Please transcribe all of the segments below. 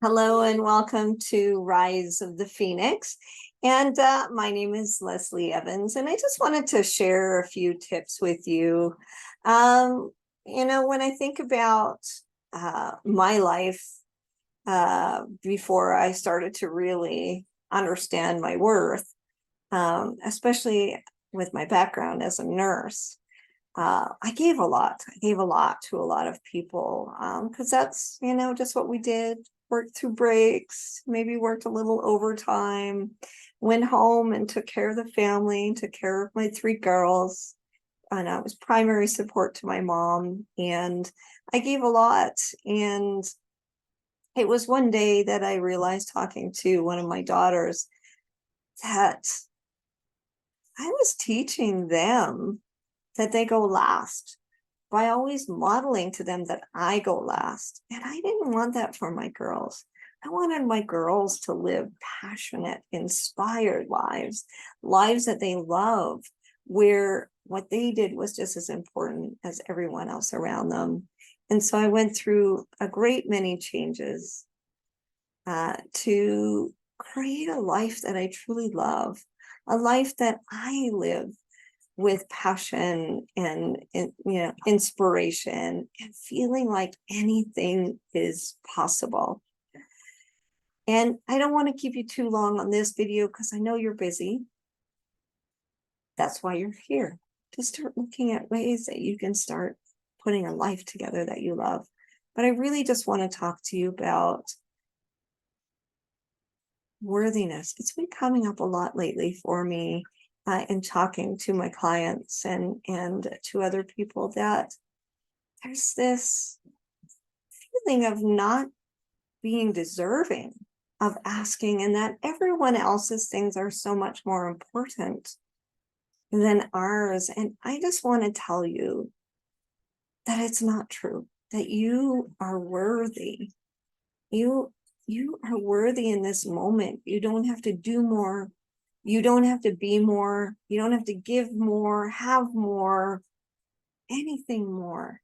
Hello and welcome to Rise of the Phoenix. And my name is Leslie Evans, and I just wanted to share a few tips with you. When I think about my life before I started to really understand my worth, especially with my background as a nurse, I gave a lot. I gave a lot to a lot of people because that's, just what we did. Worked through breaks, maybe worked a little overtime, went home and took care of the family, took care of my three girls. And I was primary support to my mom. And I gave a lot. And it was one day that I realized, talking to one of my daughters, that I was teaching them that they go last by always modeling to them that I go last. And I didn't want that for my girls. I wanted my girls to live passionate, inspired lives, lives that they love, where what they did was just as important as everyone else around them. And so I went through a great many changes to create a life that I truly love, a life that I live with passion and inspiration and feeling like anything is possible. And I don't want to keep you too long on this video because I know you're busy. That's why you're here, to start looking at ways that you can start putting a life together that you love. But I really just want to talk to you about worthiness. It's been coming up a lot lately for me in talking to my clients and to other people, that there's this feeling of not being deserving of asking, and that everyone else's things are so much more important than ours. And I just want to tell you that it's not true, that you are worthy. You are worthy in this moment. You don't have to do more. You don't have to be more. You don't have to give more, have more, anything more.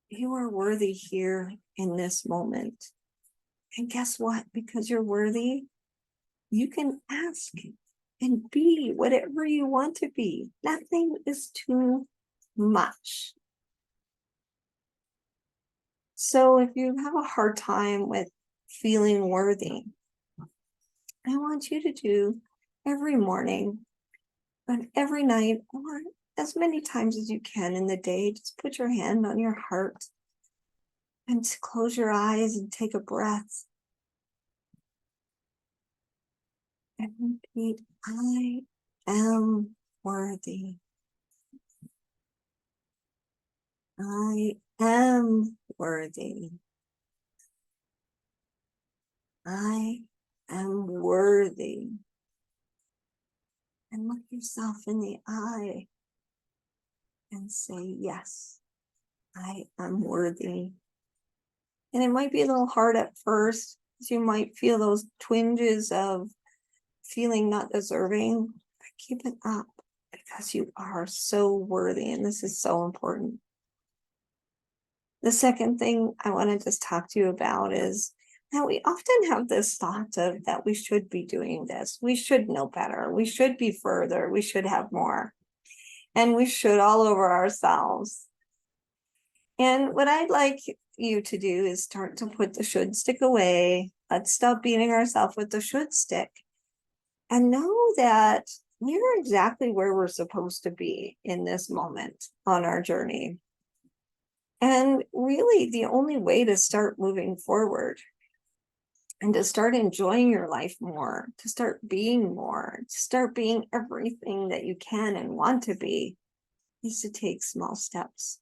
You are worthy here in this moment. And guess what? Because you're worthy, you can ask and be whatever you want to be. Nothing is too much. So if you have a hard time with feeling worthy, I want you to do every morning and every night, or as many times as you can in the day, just put your hand on your heart and close your eyes and take a breath. And repeat, I am worthy. I am worthy. I am worthy. And look yourself in the eye and say, yes, I am worthy. And it might be a little hard at first, because you might feel those twinges of feeling not deserving, but keep it up, because you are so worthy. And this is so important. The second thing I want to just talk to you about is that we often have this thought of that we should be doing this. We should know better. We should be further. We should have more. And we should all over ourselves. And what I'd like you to do is start to put the should stick away. Let's stop beating ourselves with the should stick. And know that we're exactly where we're supposed to be in this moment on our journey. And really, the only way to start moving forward and to start enjoying your life more, to start being more, to start being everything that you can and want to be, is to take small steps.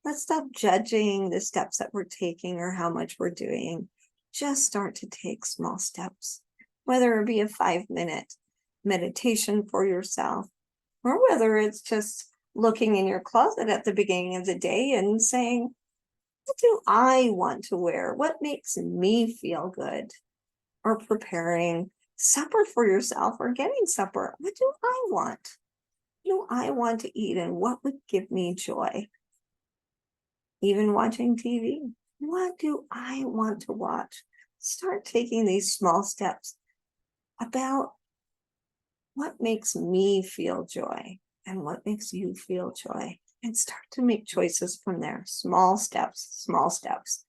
Let's stop judging the steps that we're taking or how much we're doing. Just start to take small steps, whether it be a 5-minute meditation for yourself, or whether it's just looking in your closet at the beginning of the day and saying, what do I want to wear? What makes me feel good? Or preparing supper for yourself or getting supper. What do I want? What do I want to eat, and what would give me joy? Even watching TV. What do I want to watch? start taking these small steps about what makes me feel joy and what makes you feel joy, and start to make choices from there. Small steps, small steps.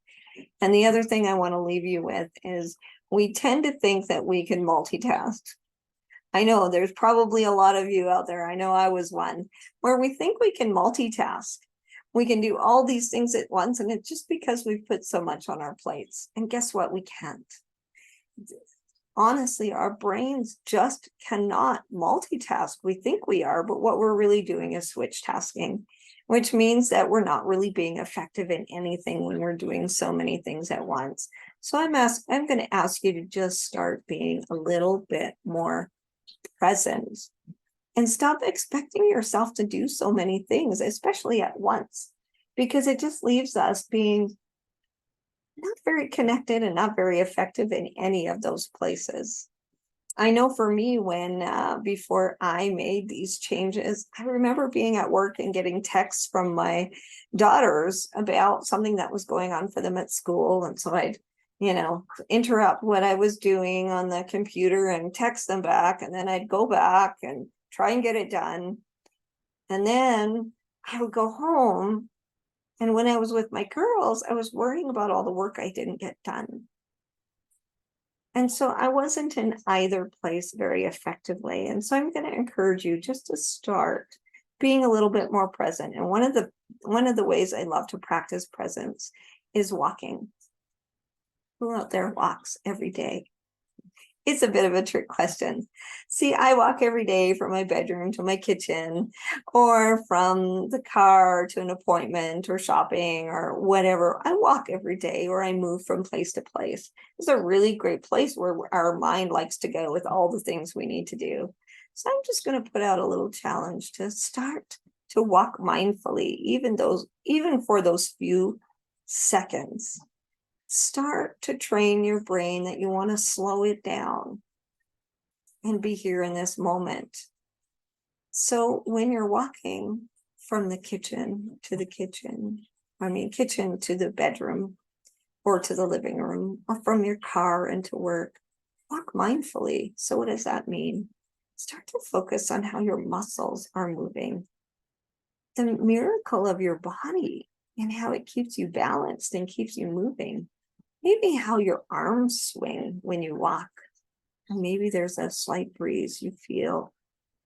And the other thing I want to leave you with is we tend to think that we can multitask. I know there's probably a lot of you out there, I know I was one, where we think we can multitask. We can do all these things at once, and it's just because we've put so much on our plates. And guess what? We can't. Honestly, our brains just cannot multitask. We think we are, but what we're really doing is switch tasking, which means that we're not really being effective in anything when we're doing so many things at once. So I'm going to ask you to just start being a little bit more present and stop expecting yourself to do so many things, especially at once, because it just leaves us being not very connected and not very effective in any of those places. I know for me, when before I made these changes, I remember being at work and getting texts from my daughters about something that was going on for them at school. And so I'd, interrupt what I was doing on the computer and text them back. And then I'd go back and try and get it done. And then I would go home. And when I was with my girls, I was worrying about all the work I didn't get done. And so I wasn't in either place very effectively. And so I'm going to encourage you just to start being a little bit more present. And one of the ways I love to practice presence is walking. Who out there walks every day? It's a bit of a trick question. See, I walk every day from my bedroom to my kitchen, or from the car to an appointment or shopping or whatever. I walk every day, or I move from place to place. It's a really great place where our mind likes to go with all the things we need to do. So I'm just going to put out a little challenge to start to walk mindfully, even for those few seconds. Start to train your brain that you want to slow it down and be here in this moment. So when you're walking from the kitchen to the kitchen to the bedroom or to the living room, or from your car into work, walk mindfully. So what does that mean? Start to focus on how your muscles are moving, the miracle of your body and how it keeps you balanced and keeps you moving. Maybe how your arms swing when you walk. And maybe there's a slight breeze you feel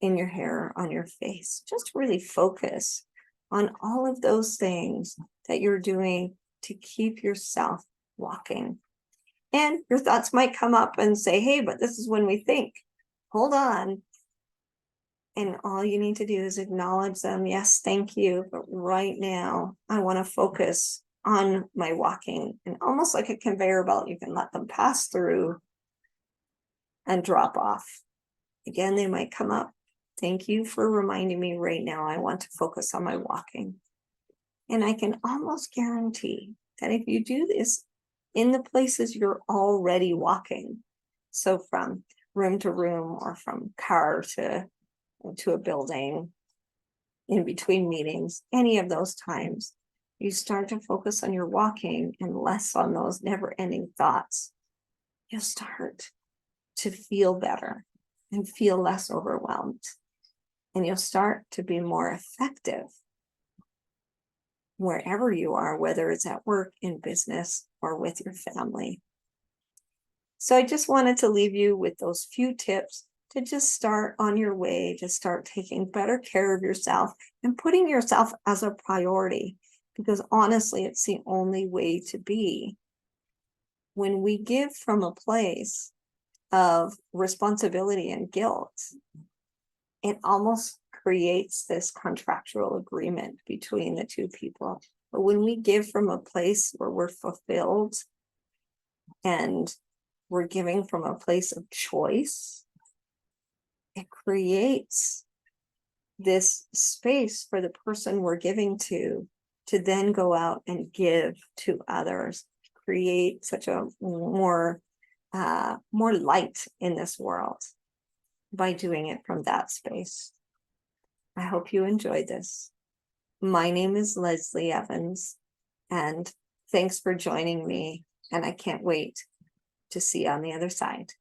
in your hair, on your face. Just really focus on all of those things that you're doing to keep yourself walking. And your thoughts might come up and say, hey, but this is when we think. Hold on. And all you need to do is acknowledge them. Yes, thank you. But right now, I want to focus on my walking. And almost like a conveyor belt, you can let them pass through and drop off. Again, they might come up. Thank you for reminding me right now. I want to focus on my walking. And I can almost guarantee that if you do this in the places you're already walking, so from room to room or from car to a building, in between meetings, any of those times, you start to focus on your walking and less on those never-ending thoughts. You'll start to feel better and feel less overwhelmed. And you'll start to be more effective wherever you are, whether it's at work, in business, or with your family. So I just wanted to leave you with those few tips to just start on your way, to start taking better care of yourself and putting yourself as a priority, because honestly, it's the only way to be. When we give from a place of responsibility and guilt, it almost creates this contractual agreement between the two people. But when we give from a place where we're fulfilled and we're giving from a place of choice, it creates this space for the person we're giving to then go out and give to others, create such a more light in this world by doing it from that space. I hope you enjoyed this. My name is Leslie Evans, and thanks for joining me, and I can't wait to see on the other side.